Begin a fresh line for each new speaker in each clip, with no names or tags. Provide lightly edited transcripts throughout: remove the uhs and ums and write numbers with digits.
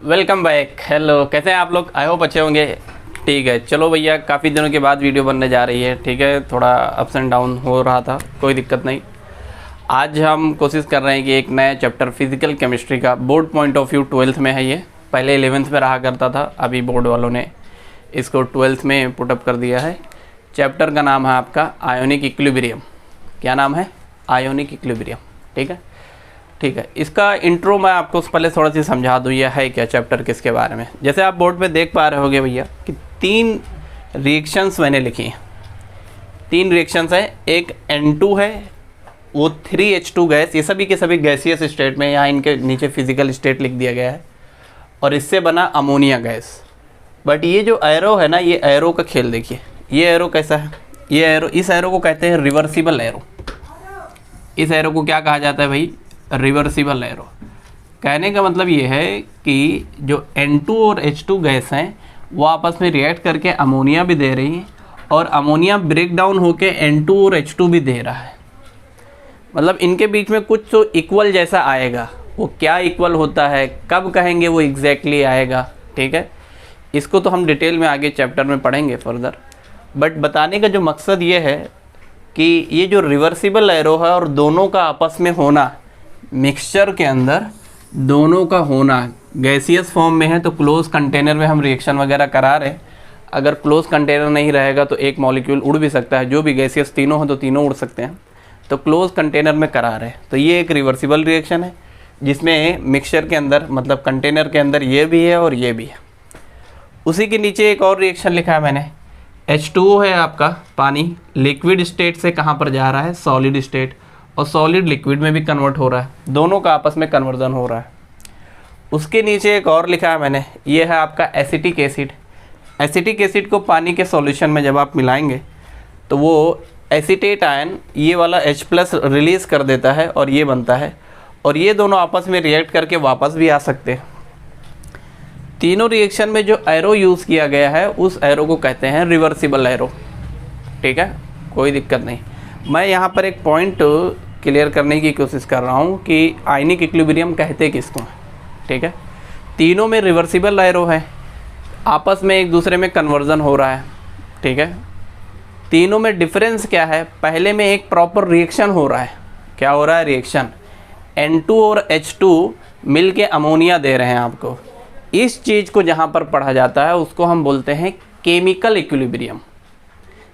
Welcome back. Hello, कैसे हैं आप लोग? आई होप अच्छे होंगे। ठीक है, चलो भैया, काफ़ी दिनों के बाद वीडियो बनने जा रही है। ठीक है, थोड़ा अप्स एंड डाउन हो रहा था, कोई दिक्कत नहीं। आज हम कोशिश कर रहे हैं कि एक नया चैप्टर फिजिकल केमिस्ट्री का, board point of view 12th में है। ये पहले 11th में रहा करता था, अभी बोर्ड वालों ने इसको 12th में पुटअप कर दिया है। चैप्टर का नाम है आपका आयोनिक इक्विलिब्रियम। क्या नाम है? Ionic equilibrium. ठीक है, ठीक है। इसका इंट्रो मैं आपको पहले थोड़ा सी समझा दूँ, यह है क्या चैप्टर, किसके बारे में। जैसे आप बोर्ड पे देख पा रहे होगे भैया कि 3 रिएक्शंस मैंने लिखी हैं। 3 रिएक्शंस हैं। एक N2 है, वो 3H2 गैस, ये सभी के सभी गैसियस स्टेट में, यहाँ इनके नीचे फिजिकल स्टेट लिख दिया गया है। और इससे बना अमोनिया गैस। बट ये जो एरो है ना, ये एरो का खेल देखिए। ये एरो कैसा है? ये एरो, इस एरो को कहते हैं रिवर्सिबल एरो। इस एरो को क्या कहा जाता है भाई? Reversible arrow. कहने का मतलब ये है कि जो N2 और H2 गैस हैं वो आपस में रिएक्ट करके अमोनिया भी दे रही हैं, और अमोनिया ब्रेक डाउन होके N2 और H2 भी दे रहा है। मतलब इनके बीच में कुछ तो इक्वल जैसा आएगा। वो क्या इक्वल होता है, कब कहेंगे वो एग्जैक्टली आएगा। ठीक है, इसको तो हम डिटेल में आगे चैप्टर में पढ़ेंगे फर्दर। बट बताने का जो मकसद ये है कि ये जो रिवर्सिबल एरो है और दोनों का आपस में होना, मिक्सचर के अंदर दोनों का होना, गैसियस फॉर्म में है तो क्लोज कंटेनर में हम रिएक्शन वगैरह करा रहे हैं। अगर क्लोज कंटेनर नहीं रहेगा तो एक मॉलिक्यूल उड़ भी सकता है। जो भी गैसियस तीनों हो तो तीनों उड़ सकते हैं, तो क्लोज कंटेनर में करा रहे हैं। तो ये एक रिवर्सिबल रिएक्शन है जिसमें मिक्सचर के अंदर, मतलब कंटेनर के अंदर ये भी है और ये भी है। उसी के नीचे एक और रिएक्शन लिखा है मैंने। H2O है आपका पानी, लिक्विड स्टेट से कहाँ पर जा रहा है? सॉलिड स्टेट, और सॉलिड लिक्विड में भी कन्वर्ट हो रहा है। दोनों का आपस में कन्वर्जन हो रहा है। उसके नीचे एक और लिखा है मैंने, ये है आपका एसिटिक एसिड। एसिटिक एसिड को पानी के सॉल्यूशन में जब आप मिलाएंगे तो वो एसीटेट आयन ये वाला H+ रिलीज़ कर देता है और ये बनता है, और ये दोनों आपस में रिएक्ट करके वापस भी आ सकते हैं। तीनों रिएक्शन में जो एरो यूज़ किया गया है उस एरो को कहते हैं रिवर्सिबल एरो। ठीक है, कोई दिक्कत नहीं। मैं यहाँ पर एक पॉइंट क्लियर करने की कोशिश कर रहा हूँ कि आयनिक इक्विलिब्रियम कहते किसको हैं। ठीक है, तीनों में रिवर्सिबल एरो है, आपस में एक दूसरे में कन्वर्जन हो रहा है। ठीक है, तीनों में डिफरेंस क्या है? पहले में एक प्रॉपर रिएक्शन हो रहा है। क्या हो रहा है? रिएक्शन। N2 और H2 मिल के अमोनिया दे रहे हैं आपको। इस चीज़ को जहाँ पर पढ़ा जाता है उसको हम बोलते हैं केमिकल इक्विलिब्रियम।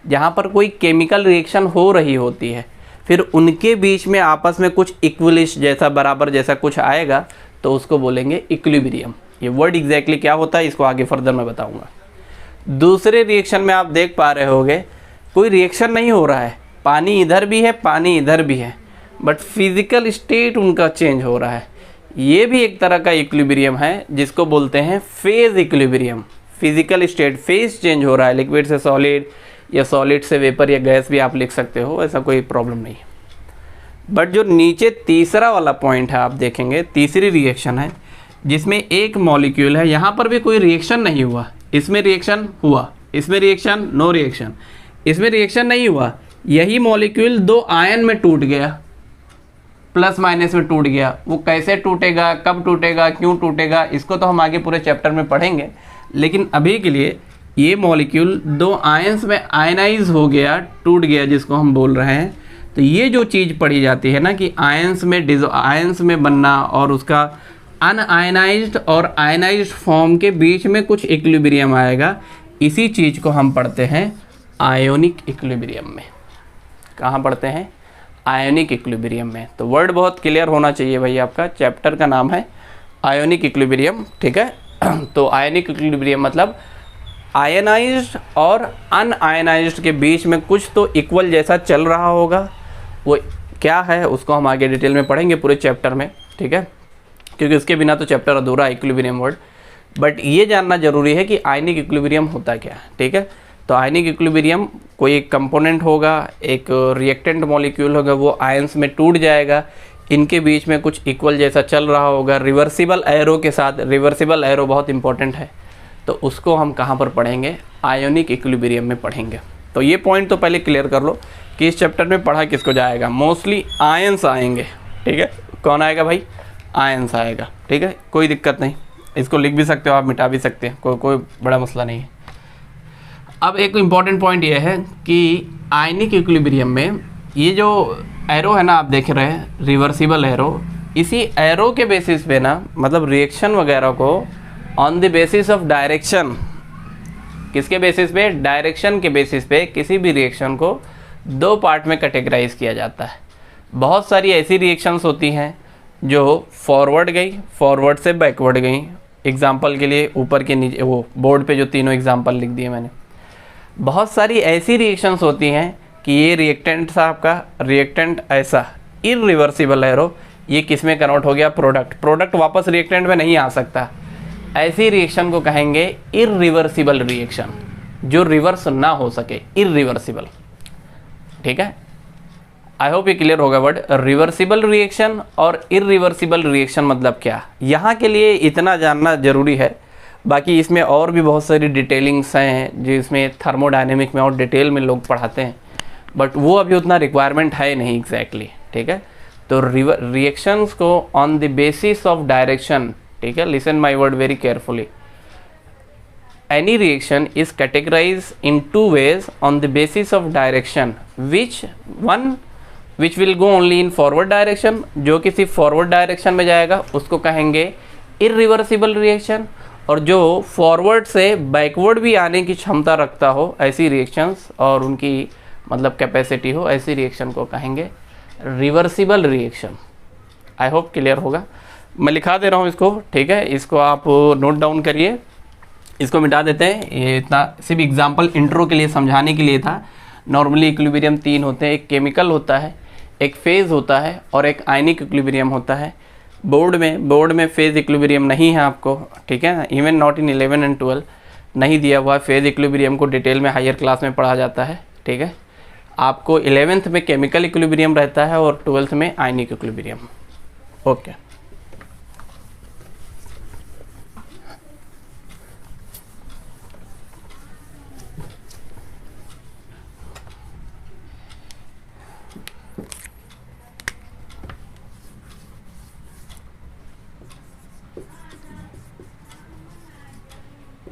जहाँ पर कोई केमिकल रिएक्शन हो रही होती है, फिर उनके बीच में आपस में कुछ इक्विलिश जैसा, बराबर जैसा कुछ आएगा, तो उसको बोलेंगे इक्विलिब्रियम। ये वर्ड एग्जैक्टली क्या होता है इसको आगे फर्दर मैं बताऊंगा। दूसरे रिएक्शन में आप देख पा रहे होगे कोई रिएक्शन नहीं हो रहा है, पानी इधर भी है, पानी इधर भी है, बट फिजिकल स्टेट उनका चेंज हो रहा है। ये भी एक तरह का इक्विलिब्रियम है जिसको बोलते हैं phase equilibrium. Physical state, phase change हो रहा है, लिक्विड से सॉलिड या सॉलिड से वेपर या गैस भी आप लिख सकते हो, ऐसा कोई प्रॉब्लम नहीं है। बट जो नीचे तीसरा वाला पॉइंट है आप देखेंगे, तीसरी रिएक्शन है जिसमें एक मॉलिक्यूल है, यहाँ पर भी कोई रिएक्शन नहीं हुआ, इसमें रिएक्शन हुआ, इसमें रिएक्शन, नो रिएक्शन, इसमें रिएक्शन नहीं हुआ। यही मॉलिक्यूल 2 आयन में टूट गया, प्लस माइनस में टूट गया। वो कैसे टूटेगा, कब टूटेगा, क्यों टूटेगा, इसको तो हम आगे पूरे चैप्टर में पढ़ेंगे। लेकिन अभी के लिए ये मॉलिक्यूल 2 आयंस में आयनाइज हो गया, टूट गया, जिसको हम बोल रहे हैं। तो ये जो चीज़ पढ़ी जाती है ना कि आयंस में बनना और उसका अनआयनाइज्ड और आयनाइज्ड फॉर्म के बीच में कुछ इक्विलिब्रियम आएगा, इसी चीज़ को हम पढ़ते हैं आयोनिक इक्विलिब्रियम में। कहाँ पढ़ते हैं? आयोनिक इक्विलिब्रियम में। तो वर्ड बहुत क्लियर होना चाहिए भाई आपका। चैप्टर का नाम है आयोनिक इक्विलिब्रियम। ठीक है, तो आयोनिक इक्विलिब्रियम मतलब आयनाइज्ड और अनआयनाइज्ड के बीच में कुछ तो इक्वल जैसा चल रहा होगा। वो क्या है उसको हम आगे डिटेल में पढ़ेंगे पूरे चैप्टर में। ठीक है, क्योंकि उसके बिना तो चैप्टर अधूरा है, इक्विलिब्रियम वर्ड। बट ये जानना जरूरी है कि आयनिक इक्विलिब्रियम होता क्या है। ठीक है, तो आयनिक इक्विलिब्रियम कोई एक कंपोनेंट होगा, एक रिएक्टेंट मॉलिक्यूल होगा, वो आयंस में टूट जाएगा, इनके बीच में कुछ इक्वल जैसा चल रहा होगा रिवर्सिबल एरो के साथ। रिवर्सिबल एरो बहुत इंपॉर्टेंट है, तो उसको हम कहाँ पर पढ़ेंगे? आयोनिक इक्विलिब्रियम में पढ़ेंगे। तो ये पॉइंट तो पहले क्लियर कर लो कि इस चैप्टर में पढ़ा किसको जाएगा। मोस्टली आयंस आएंगे। ठीक है, कौन आएगा भाई? आयंस आएगा। ठीक है, कोई दिक्कत नहीं, इसको लिख भी सकते हो आप, मिटा भी सकते हैं, कोई बड़ा मसला नहीं है। अब एक इम्पॉर्टेंट पॉइंट ये है कि आयनिक इक्विलिब्रियम में ये जो एरो है ना आप देख रहे हैं, रिवर्सिबल एरो, इसी एरो के बेसिस पे ना, मतलब रिएक्शन वगैरह को on the basis of direction, किसके बेसिस पे? डायरेक्शन के बेसिस पे किसी भी रिएक्शन को 2 पार्ट में कैटेगराइज किया जाता है। बहुत सारी ऐसी रिएक्शंस होती हैं जो फॉरवर्ड गई, फॉरवर्ड से बैकवर्ड गई। एग्जांपल के लिए ऊपर के नीचे वो बोर्ड पे जो तीनों एग्जांपल लिख दिए मैंने। बहुत सारी ऐसी रिएक्शंस होती हैं कि ये रिएक्टेंट था आपका, रिएक्टेंट ऐसा इरिवर्सिबल एरो, ये किस में कन्वर्ट हो गया? प्रोडक्ट वापस रिएक्टेंट में नहीं आ सकता। ऐसी रिएक्शन को कहेंगे इरिवर्सिबल रिएक्शन, जो रिवर्स ना हो सके, इरिवर्सिबल। ठीक है, आई होप ये क्लियर होगा वर्ड रिवर्सिबल रिएक्शन और इरिवर्सिबल रिएक्शन मतलब क्या। यहाँ के लिए इतना जानना जरूरी है, बाकी इसमें और भी बहुत सारी डिटेलिंग्स हैं जिसमें थर्मोडायनेमिक में और डिटेल में लोग पढ़ाते हैं, बट वो अभी उतना रिक्वायरमेंट है नहीं एग्जैक्टली। ठीक है, तो रिएक्शंस को on the basis of direction, ठीक है, listen my word very carefully, any reaction is categorized in 2 ways on the basis of direction, which will go only in forward direction, जो किसी forward direction में जाएगा उसको कहेंगे irreversible reaction, और जो forward से backward भी आने की क्षमता रखता हो ऐसी reactions और उनकी मतलब कैपेसिटी हो, ऐसी रिएक्शन को कहेंगे reversible reaction. I hope clear होगा। मैं लिखा दे रहा हूँ इसको, ठीक है, इसको आप नोट डाउन करिए, इसको मिटा देते हैं। ये इतना सिर्फ एग्जांपल इंट्रो के लिए समझाने के लिए था। नॉर्मली इक्विलिब्रियम 3 होते हैं, एक केमिकल होता है, एक फेज़ होता है और एक आयनिक इक्विलिब्रियम होता है। बोर्ड में फेज़ इक्विलिब्रियम नहीं है आपको, ठीक है, इवन नॉट इन 11 एंड 12 नहीं दिया हुआ। फेज़ इक्विलिब्रियम को डिटेल में हायर क्लास में पढ़ा जाता है। ठीक है, आपको 11th में केमिकल इक्विलिब्रियम रहता है और 12th में ionic equilibrium. Okay,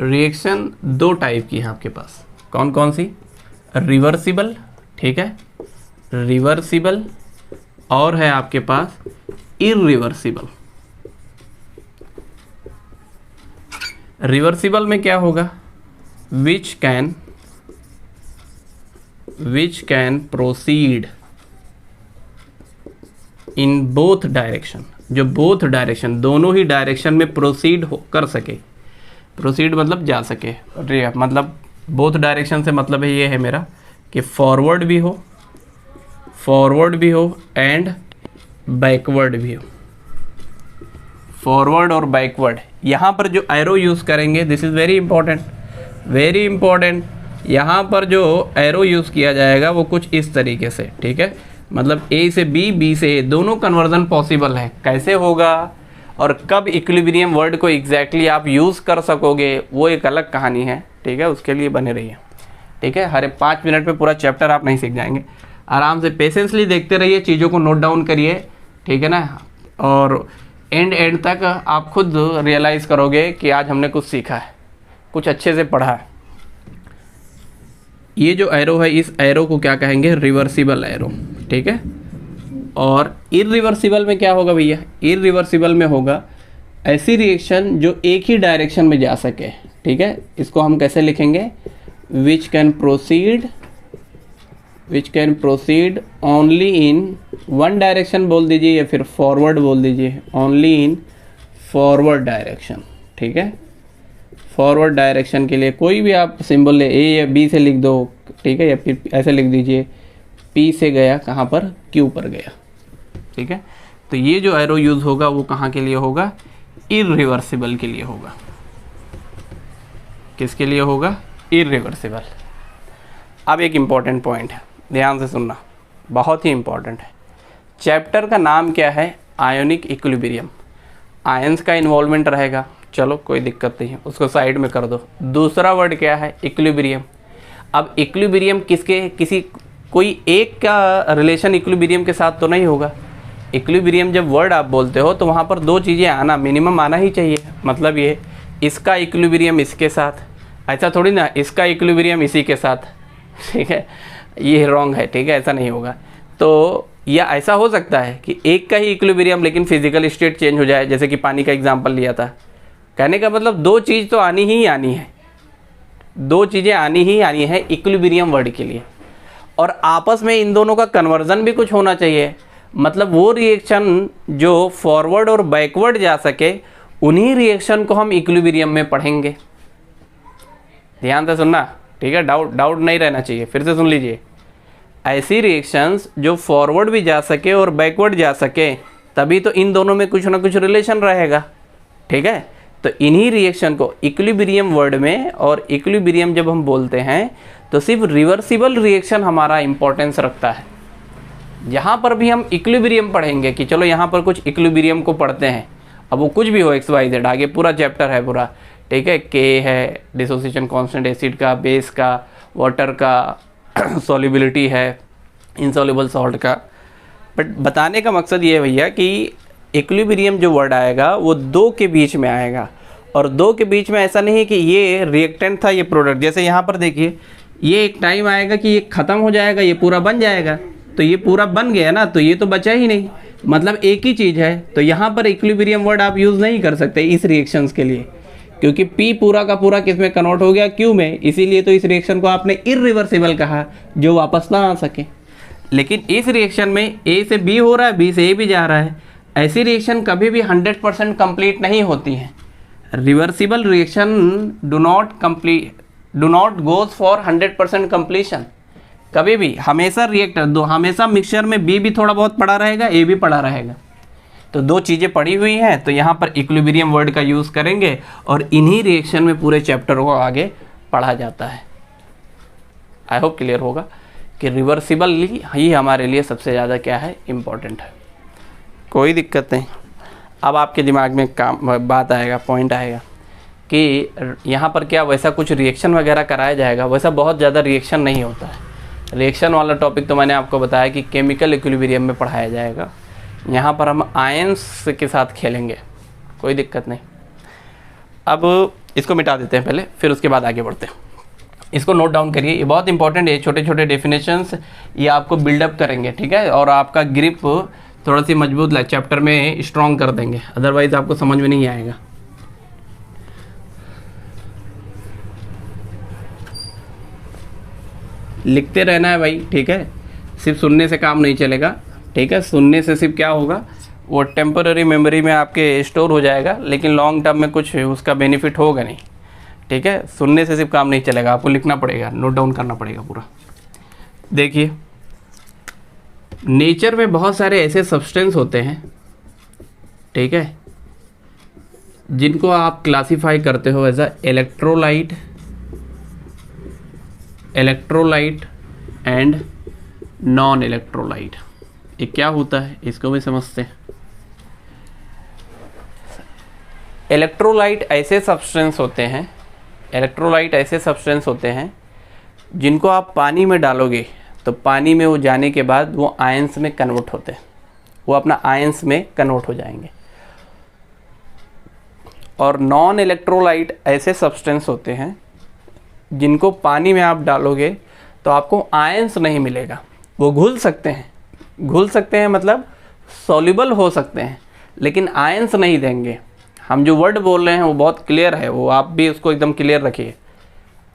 reaction 2 type की है आपके पास। कौन कौन सी? रिवर्सिबल, ठीक है, रिवर्सिबल, और है आपके पास इरिवर्सिबल। रिवर्सिबल में क्या होगा? Which can proceed in both direction, जो बोथ डायरेक्शन, दोनों ही डायरेक्शन में प्रोसीड कर सके। प्रोसीड मतलब जा सके, मतलब बोथ डायरेक्शन से मतलब है ये है मेरा कि फॉरवर्ड भी हो एंड बैकवर्ड भी हो। फॉरवर्ड और बैकवर्ड, यहाँ पर जो एरो यूज़ करेंगे, दिस इज़ वेरी इंपॉर्टेंट। यहाँ पर जो एरो यूज़ किया जाएगा वो कुछ इस तरीके से, ठीक है, मतलब ए से बी, बी से ए, दोनों कन्वर्जन पॉसिबल है। कैसे होगा और कब इक्विलिब्रियम वर्ड को एग्जैक्टली आप यूज़ कर सकोगे वो एक अलग कहानी है। ठीक है, उसके लिए बने रहिए। ठीक है, हर 5 मिनट में पूरा चैप्टर आप नहीं सीख जाएंगे। आराम से पेशेंसली देखते रहिए, चीज़ों को नोट डाउन करिए, ठीक है ना, और एंड तक आप खुद रियलाइज़ करोगे कि आज हमने कुछ सीखा है, कुछ अच्छे से पढ़ा है। ये जो एरो है, इस एरो को क्या कहेंगे? Reversible arrow. ठीक है, और इरिवर्सिबल में क्या होगा भैया? इरिवर्सिबल में होगा ऐसी रिएक्शन जो एक ही डायरेक्शन में जा सके। ठीक है, इसको हम कैसे लिखेंगे? Which can proceed only in one direction बोल दीजिए या फिर फॉरवर्ड बोल दीजिए, ओनली इन फॉरवर्ड डायरेक्शन। ठीक है, फॉरवर्ड डायरेक्शन के लिए कोई भी आप सिंबल ले, ए या बी से लिख दो, ठीक है, या फिर ऐसे लिख दीजिए पी से गया कहाँ पर? क्यू पर गया। ठीक है, तो ये जो एरो यूज़ होगा वो कहाँ के लिए होगा? इरिवर्सिबल के लिए होगा। किसके लिए होगा? इरिवर्सिबल। अब एक इम्पॉर्टेंट पॉइंट है, ध्यान से सुनना, बहुत ही इम्पॉर्टेंट है। चैप्टर का नाम क्या है? Ionic equilibrium. आयंस का इन्वॉल्वमेंट रहेगा, चलो कोई दिक्कत नहीं है, उसको साइड में कर दो। दूसरा वर्ड क्या है? इक्विलिब्रियम। अब इक्विलिब्रियम किसी कोई एक का रिलेशन इक्विलिब्रियम के साथ तो नहीं होगा। इक्विलिब्रियम जब वर्ड आप बोलते हो तो वहाँ पर दो चीज़ें आना मिनिमम आना ही चाहिए। मतलब ये इसका इक्विलिब्रियम इसके साथ, ऐसा थोड़ी ना इसका इक्विलिब्रियम इसी के साथ, ठीक है, ये रॉन्ग है, ठीक है, ऐसा नहीं होगा। तो या ऐसा हो सकता है कि एक का ही इक्विलिब्रियम लेकिन फिजिकल स्टेट चेंज हो जाए, जैसे कि पानी का एग्जांपल लिया था। कहने का मतलब दो चीज़ तो आनी ही आनी है, दो चीज़ें आनी ही आनी है इक्विलिब्रियम वर्ड के लिए, और आपस में इन दोनों का कन्वर्जन भी कुछ होना चाहिए। मतलब वो रिएक्शन जो फॉरवर्ड और बैकवर्ड जा सके, उन्हीं रिएक्शन को हम इक्विलिब्रियम में पढ़ेंगे। ध्यान से सुनना, ठीक है, डाउट नहीं रहना चाहिए। फिर से सुन लीजिए, ऐसी रिएक्शंस जो फॉरवर्ड भी जा सके और बैकवर्ड जा सके, तभी तो इन दोनों में कुछ ना कुछ रिलेशन रहेगा, ठीक है। तो इन्हीं रिएक्शन को इक्विलिब्रियम वर्ड में, और इक्विलिब्रियम जब हम बोलते हैं तो सिर्फ रिवर्सिबल रिएक्शन हमारा इंपॉर्टेंस रखता है। यहाँ पर भी हम इक्विलिब्रियम पढ़ेंगे कि चलो यहाँ पर कुछ इक्विलिब्रियम को पढ़ते हैं, अब वो कुछ भी हो XYZ, आगे पूरा चैप्टर है पूरा, ठीक है। के है डिसोसिएशन कांस्टेंट एसिड का, बेस का, वाटर का, सॉल्युबिलिटी है, इनसॉल्युबल सॉल्ट का। बट बताने का मकसद ये है भैया कि इक्विलिब्रियम जो वर्ड आएगा वो दो के बीच में आएगा, और दो के बीच में ऐसा नहीं है कि ये रिएक्टेंट था ये प्रोडक्ट। जैसे यहाँ पर देखिए, ये एक टाइम आएगा कि ये ख़त्म हो जाएगा, ये पूरा बन जाएगा, तो ये पूरा बन गया ना, तो ये तो बचा ही नहीं, मतलब एक ही चीज़ है। तो यहाँ पर इक्विलिब्रियम वर्ड आप यूज़ नहीं कर सकते इस रिएक्शंस के लिए, क्योंकि P पूरा का पूरा किस में कन्वर्ट हो गया, Q में, इसीलिए तो इस रिएक्शन को आपने इरिवर्सिबल कहा, जो वापस ना आ सके। लेकिन इस रिएक्शन में A से B हो रहा है, B से A भी जा रहा है। ऐसी रिएक्शन कभी भी 100% कंप्लीट नहीं होती हैं। Reversible reaction do not goes for 100% completion. कभी भी हमेशा रिएक्टर दो, हमेशा मिक्सचर में B भी थोड़ा बहुत पड़ा रहेगा, A भी पड़ा रहेगा। तो दो चीज़ें पड़ी हुई हैं, तो यहाँ पर इक्विलिब्रियम वर्ड का यूज़ करेंगे, और इन्हीं रिएक्शन में पूरे चैप्टर को आगे पढ़ा जाता है। आई होप क्लियर होगा कि रिवर्सिबल ही हमारे लिए सबसे ज़्यादा क्या है, इम्पॉर्टेंट है। कोई दिक्कत नहीं। अब आपके दिमाग में बात आएगा, पॉइंट आएगा कि यहाँ पर क्या वैसा कुछ रिएक्शन वगैरह कराया जाएगा। वैसा बहुत ज़्यादा रिएक्शन नहीं होता है। रिएक्शन वाला टॉपिक तो मैंने आपको बताया कि केमिकल इक्विलिब्रियम में पढ़ाया जाएगा। यहाँ पर हम आयंस के साथ खेलेंगे, कोई दिक्कत नहीं। अब इसको मिटा देते हैं पहले, फिर उसके बाद आगे बढ़ते हैं। इसको नोट डाउन करिए, ये बहुत इंपॉर्टेंट है। छोटे छोटे डेफिनेशंस ये आपको बिल्डअप करेंगे, ठीक है, और आपका ग्रिप थोड़ा सी मजबूत चैप्टर में स्ट्रॉन्ग कर देंगे, अदरवाइज आपको समझ में नहीं आएगा। लिखते रहना है भाई, ठीक है, सिर्फ सुनने से काम नहीं चलेगा, ठीक है। सुनने से सिर्फ क्या होगा, वो टेम्पररी मेमोरी में आपके स्टोर हो जाएगा, लेकिन लॉन्ग टर्म में कुछ उसका बेनिफिट होगा नहीं, ठीक है। सुनने से सिर्फ काम नहीं चलेगा, आपको लिखना पड़ेगा, नोट डाउन करना पड़ेगा पूरा। देखिए, नेचर में बहुत सारे ऐसे सब्सटेंस होते हैं, ठीक है, जिनको आप क्लासिफाई करते हो as a electrolyte and non electrolyte. ये क्या होता है, इसको भी समझते हैं। इलेक्ट्रोलाइट ऐसे सब्सटेंस होते हैं जिनको आप पानी में डालोगे तो पानी में वो जाने के बाद वो आयंस में कन्वर्ट होते हैं, वो अपना आयंस में कन्वर्ट हो जाएंगे। और नॉन इलेक्ट्रोलाइट ऐसे सब्सटेंस होते हैं जिनको पानी में आप डालोगे तो आपको आयंस नहीं मिलेगा। वो घुल सकते हैं मतलब सॉल्युबल हो सकते हैं, लेकिन आयंस नहीं देंगे। हम जो वर्ड बोल रहे हैं वो बहुत क्लियर है, वो आप भी उसको एकदम क्लियर रखिए।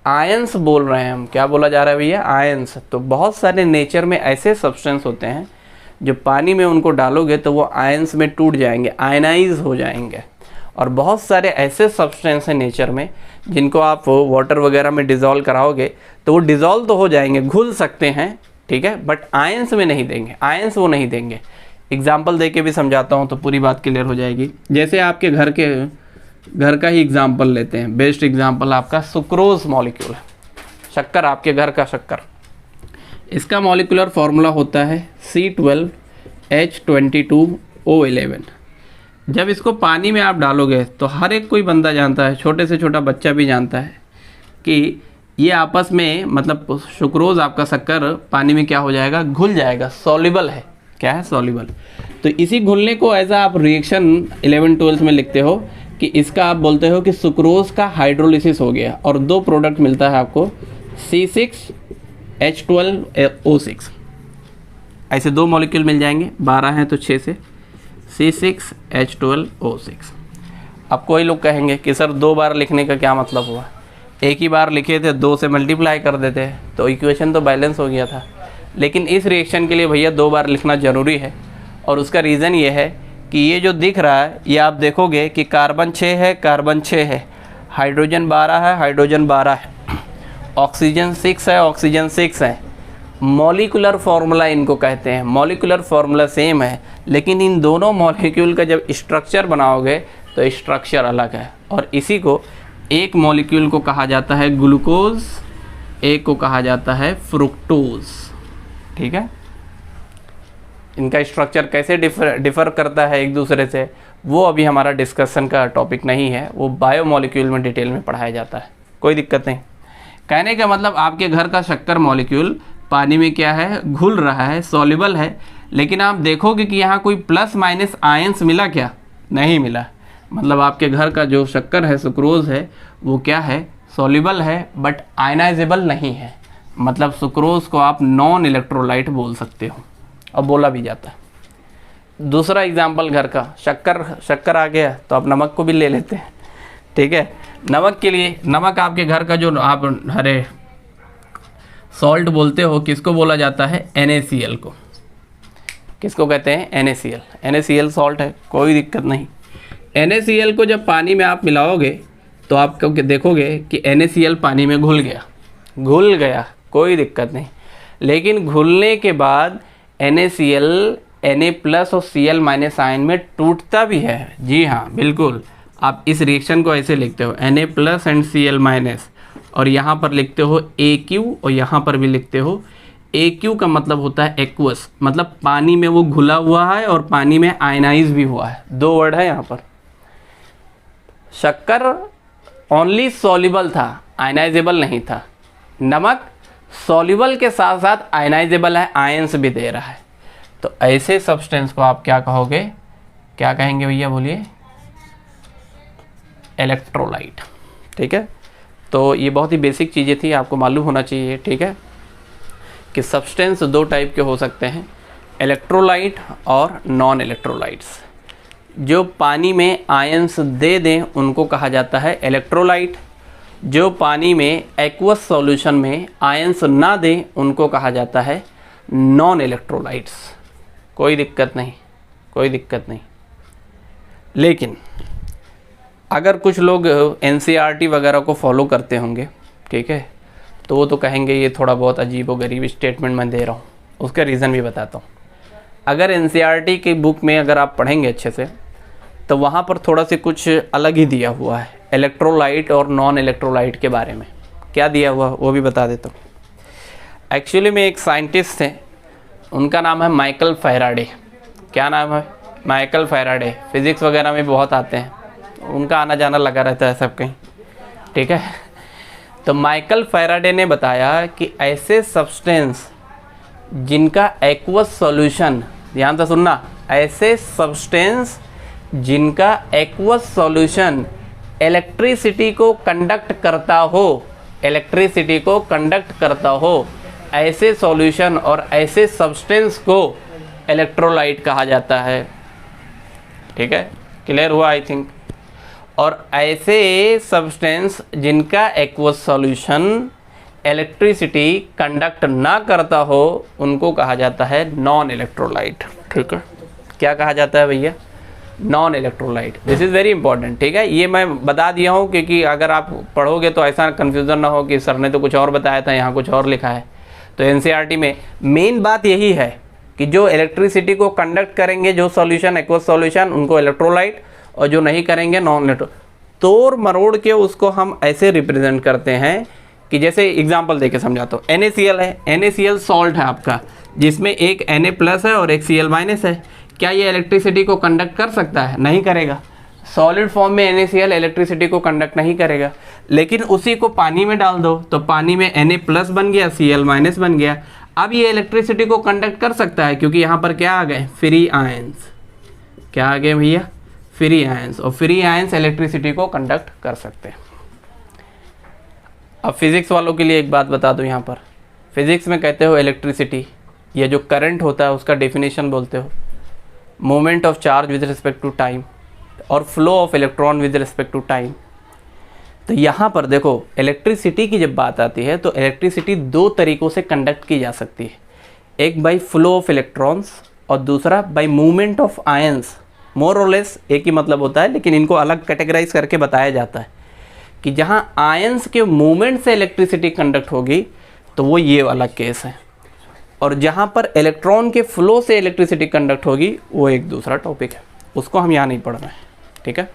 आयंस बोल रहे हैं हम, क्या बोला जा रहा है भैया, आयंस। तो बहुत सारे नेचर में ऐसे सब्सटेंस होते हैं जो पानी में उनको डालोगे तो वो आयंस में टूट जाएंगे, आयनाइज हो जाएंगे। और बहुत सारे ऐसे सब्सटेंस हैं नेचर में जिनको आप वाटर वगैरह में डिज़ोल्व कराओगे तो वो डिज़ोल्व तो हो जाएंगे, घुल सकते हैं, ठीक है, बट आयंस में नहीं देंगे, आयंस वो नहीं देंगे। एग्जाम्पल दे के भी समझाता हूँ तो पूरी बात क्लियर हो जाएगी। जैसे आपके घर का ही एग्जाम्पल लेते हैं, बेस्ट एग्जाम्पल आपका सुक्रोज मॉलिक्यूल है, शक्कर, आपके घर का शक्कर। इसका मॉलिक्यूलर फॉर्मूला होता है C12H22O11। जब इसको पानी में आप डालोगे तो हर एक कोई बंदा जानता है, छोटे से छोटा बच्चा भी जानता है कि ये आपस में, मतलब सुक्रोज आपका शक्कर पानी में क्या हो जाएगा, घुल जाएगा, सॉल्युबल है, क्या है, सॉल्युबल। तो इसी घुलने को एज आप रिएक्शन 11-12 में लिखते हो कि इसका आप बोलते हो कि सुक्रोज का हाइड्रोलिसिस हो गया और दो प्रोडक्ट मिलता है आपको C6H12O6। ऐसे दो मॉलिक्यूल मिल जाएंगे, 12 हैं तो 6 से C6H12O6। अब कोई लोग कहेंगे कि सर 2 बार लिखने का क्या मतलब हुआ, एक ही बार लिखे थे 2 से मल्टीप्लाई कर देते तो इक्वेशन तो बैलेंस हो गया था। लेकिन इस रिएक्शन के लिए भैया 2 बार लिखना ज़रूरी है और उसका रीज़न ये है कि ये जो दिख रहा है ये आप देखोगे कि कार्बन 6 है, कार्बन 6 है, हाइड्रोजन 12 है, हाइड्रोजन 12 है, ऑक्सीजन 6 है, ऑक्सीजन 6 है। मॉलिकुलर फार्मूला इनको कहते हैं, मॉलिकुलर फार्मूला सेम है, लेकिन इन दोनों मॉलिक्यूल का जब स्ट्रक्चर बनाओगे तो स्ट्रक्चर अलग है। और इसी को एक मॉलिक्यूल को कहा जाता है ग्लूकोज, एक को कहा जाता है फ्रुक्टोज। ठीक है, इनका स्ट्रक्चर कैसे डिफ़र करता है एक दूसरे से वो अभी हमारा डिस्कशन का टॉपिक नहीं है, वो बायोमॉलिक्यूल में डिटेल में पढ़ाया जाता है, कोई दिक्कत नहीं। कहने का मतलब आपके घर का शक्कर मॉलिक्यूल पानी में क्या है, घुल रहा है, सॉल्युबल है, लेकिन आप देखोगे कि यहाँ कोई प्लस माइनस आयंस मिला क्या, नहीं मिला। मतलब आपके घर का जो शक्कर है, सुक्रोज है, वो क्या है, सॉल्युबल है बट आयनाइजेबल नहीं है। मतलब सुक्रोज को आप नॉन इलेक्ट्रोलाइट बोल सकते हो और बोला भी जाता है। दूसरा एग्जाम्पल घर का शक्कर आ गया तो आप नमक को भी ले लेते हैं। ठीक है, नमक के लिए, नमक आपके घर का जो आप हरे सॉल्ट बोलते हो, किसको बोला जाता है, NaCl को। किसको कहते हैं, NaCl। NaCl सॉल्ट है, कोई दिक्कत नहीं। NaCl को जब पानी में आप मिलाओगे तो आप देखोगे कि NaCl पानी में घुल गया, कोई दिक्कत नहीं। लेकिन घुलने के बाद NaCl Na+ और Cl- आयन में टूटता भी है। जी हाँ, बिल्कुल। आप इस रिएक्शन को ऐसे लिखते हो Na+ एंड Cl-, और यहाँ पर लिखते हो Aq और यहाँ पर भी लिखते हो Aq। का मतलब होता है एक्वस, मतलब पानी में वो घुला हुआ है और पानी में आयनाइज भी हुआ है। 2 वर्ड है यहाँ पर। शक्कर ओनली सॉल्युबल था, आयनाइजेबल नहीं था। नमक सॉल्युबल के साथ साथ आयनाइजेबल है, आयंस भी दे रहा है। तो ऐसे सब्सटेंस को आप क्या कहोगे, क्या कहेंगे भैया, बोलिए, इलेक्ट्रोलाइट। ठीक है, तो ये बहुत ही बेसिक चीज़ें थी, आपको मालूम होना चाहिए। ठीक है, कि सब्सटेंस 2 टाइप के हो सकते हैं, इलेक्ट्रोलाइट और नॉन इलेक्ट्रोलाइट्स। जो पानी में आयंस दे दें उनको कहा जाता है इलेक्ट्रोलाइट, जो पानी में एक्वस सॉल्यूशन में आयंस ना दें उनको कहा जाता है नॉन इलेक्ट्रोलाइट्स। कोई दिक्कत नहीं, कोई दिक्कत नहीं। लेकिन अगर कुछ लोग NCERT वगैरह को फॉलो करते होंगे, ठीक है, तो वो तो कहेंगे ये थोड़ा बहुत अजीब व गरीब स्टेटमेंट मैं दे रहा हूँ। उसका रीज़न भी बताता हूँ। अगर NCERT की बुक में अगर आप पढ़ेंगे अच्छे से तो वहाँ पर थोड़ा सा कुछ अलग ही दिया हुआ है इलेक्ट्रोलाइट और नॉन इलेक्ट्रोलाइट के बारे में। क्या दिया हुआ वो भी बता देता हूँ। एक्चुअली में एक साइंटिस्ट थे, उनका नाम है माइकल फैराडे। क्या नाम है, माइकल फैराडे। फिज़िक्स वगैरह में बहुत आते हैं, उनका आना जाना लगा रहता है सब कहीं। ठीक है, तो माइकल फैराडे ने बताया कि ऐसे सब्सटेंस जिनका एक्वस सॉल्यूशन, ध्यान से सुनना, ऐसे सब्सटेंस जिनका एक्वस सॉल्यूशन इलेक्ट्रिसिटी को कंडक्ट करता हो, इलेक्ट्रिसिटी को कंडक्ट करता हो, ऐसे सॉल्यूशन और ऐसे सब्सटेंस को इलेक्ट्रोलाइट कहा जाता है। ठीक है, क्लियर हुआ आई थिंक। और ऐसे सब्सटेंस जिनका एक्वस सॉल्यूशन इलेक्ट्रिसिटी कंडक्ट ना करता हो उनको कहा जाता है नॉन इलेक्ट्रोलाइट। ठीक है, क्या कहा जाता है भैया, non electrolyte. This is very important. ठीक है, ये मैं बता दिया हूँ क्योंकि अगर आप पढ़ोगे तो ऐसा कन्फ्यूज़न ना हो कि सर ने तो कुछ और बताया था, यहाँ कुछ और लिखा है। तो NCERT में मेन बात यही है कि जो इलेक्ट्रिसिटी को कंडक्ट करेंगे, जो सॉल्यूशन एक्वस सॉल्यूशन, उनको इलेक्ट्रोलाइट, और जो नहीं करेंगे नॉन इलेक्ट्रो। तोड़ मरोड़ के उसको हम ऐसे रिप्रेजेंट करते हैं कि जैसे एग्जांपल देके समझाता हूँ। NaCl है, NaCl सॉल्ट है आपका, जिसमें एक Na+ है और एक Cl- है। क्या ये इलेक्ट्रिसिटी को कंडक्ट कर सकता है, नहीं करेगा। सॉलिड फॉर्म में NaCl इलेक्ट्रिसिटी को कंडक्ट नहीं करेगा। लेकिन उसी को पानी में डाल दो तो पानी में Na+ बन गया, Cl- बन गया। अब ये इलेक्ट्रिसिटी को कंडक्ट कर सकता है क्योंकि यहाँ पर क्या आ गए, फ्री आयंस। क्या आ गए भैया, फ्री आयंस, और फ्री आयंस इलेक्ट्रिसिटी को कंडक्ट कर सकते हैं। अब फिजिक्स वालों के लिए एक बात बता दूं, यहाँ पर फिजिक्स में कहते हो इलेक्ट्रिसिटी, ये जो करंट होता है उसका डेफिनेशन बोलते हो moment of charge with respect to time और flow of electron with respect to time. तो यहाँ पर देखो इलेक्ट्रिसिटी की जब बात आती है तो इलेक्ट्रिसिटी दो तरीक़ों से कंडक्ट की जा सकती है, एक बाई फ्लो ऑफ इलेक्ट्रॉन्स और दूसरा बाई मूवमेंट ऑफ आयंस। मोर और लेस एक ही मतलब होता है, लेकिन इनको अलग कैटेगराइज करके बताया जाता है कि जहाँ आयंस के मूवमेंट से इलेक्ट्रिसिटी कंडक्ट होगी तो वो ये अलग केस है, और जहाँ पर इलेक्ट्रॉन के फ्लो से इलेक्ट्रिसिटी कंडक्ट होगी वो एक दूसरा टॉपिक है, उसको हम यहाँ नहीं पढ़ रहे हैं। ठीक है,